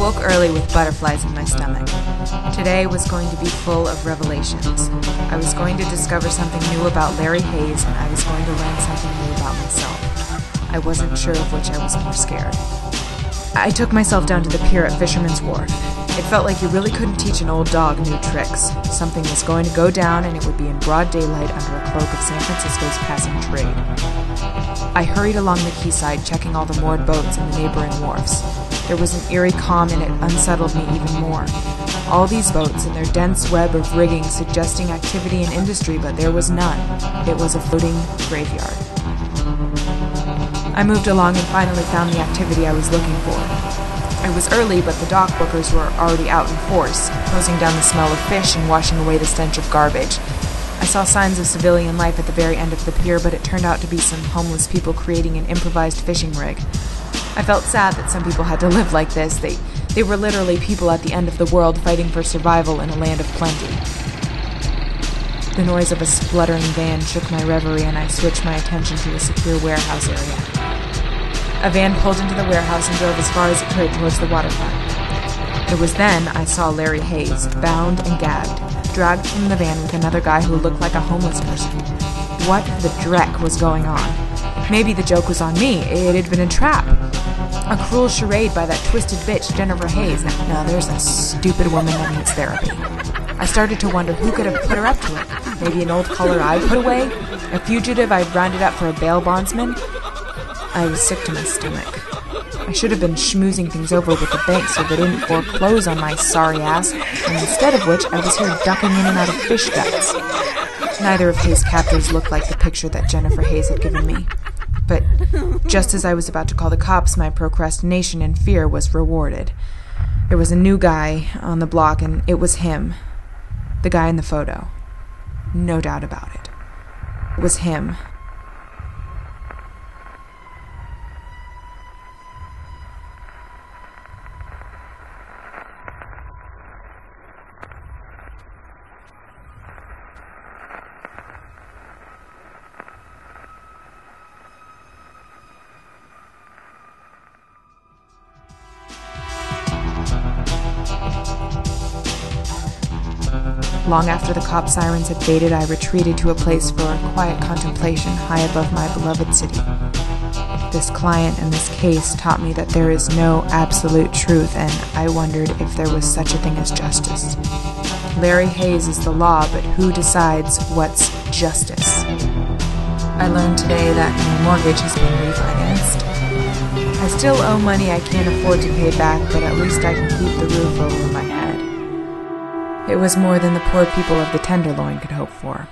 woke early with butterflies in my stomach. Today was going to be full of revelations. I was going to discover something new about Larry Hayes, and I was going to learn something new about myself. I wasn't sure of which I was more scared. I took myself down to the pier at Fisherman's Wharf. It felt like you really couldn't teach an old dog new tricks. Something was going to go down, and it would be in broad daylight under a cloak of San Francisco's passing trade. I hurried along the quayside, checking all the moored boats and the neighboring wharfs. There was an eerie calm, and it unsettled me even more. All these boats and their dense web of rigging suggesting activity and industry, but there was none. It was a floating graveyard. I moved along and finally found the activity I was looking for. It was early, but the dock bookers were already out in force, closing down the smell of fish and washing away the stench of garbage. I saw signs of civilian life at the very end of the pier, but it turned out to be some homeless people creating an improvised fishing rig. I felt sad that some people had to live like this. They were literally people at the end of the world fighting for survival in a land of plenty. The noise of a spluttering van shook my reverie, and I switched my attention to a secure warehouse area. A van pulled into the warehouse and drove as far as it could towards the waterfront. It was then I saw Larry Hayes, bound and gagged, dragged from the van with another guy who looked like a homeless person. What the dreck was going on? Maybe the joke was on me. It had been a trap. A cruel charade by that twisted bitch, Jennifer Hayes. Now there's a stupid woman that needs therapy. I started to wonder who could have put her up to it. Maybe an old caller I'd put away? A fugitive I'd rounded up for a bail bondsman? I was sick to my stomach. I should have been schmoozing things over with the bank so they didn't foreclose on my sorry ass, and instead of which I was here ducking in and out of fish guts. Neither of Hayes' captors looked like the picture that Jennifer Hayes had given me. But just as I was about to call the cops, my procrastination and fear was rewarded. There was a new guy on the block, and it was him. The guy in the photo. No doubt about it. It was him. Long after the cop sirens had faded, I retreated to a place for quiet contemplation high above my beloved city. This client and this case taught me that there is no absolute truth, and I wondered if there was such a thing as justice. Larry Hayes is the law, but who decides what's justice? I learned today that my mortgage has been refinanced. I still owe money I can't afford to pay back, but at least I can keep the roof over my head. It was more than the poor people of the Tenderloin could hope for.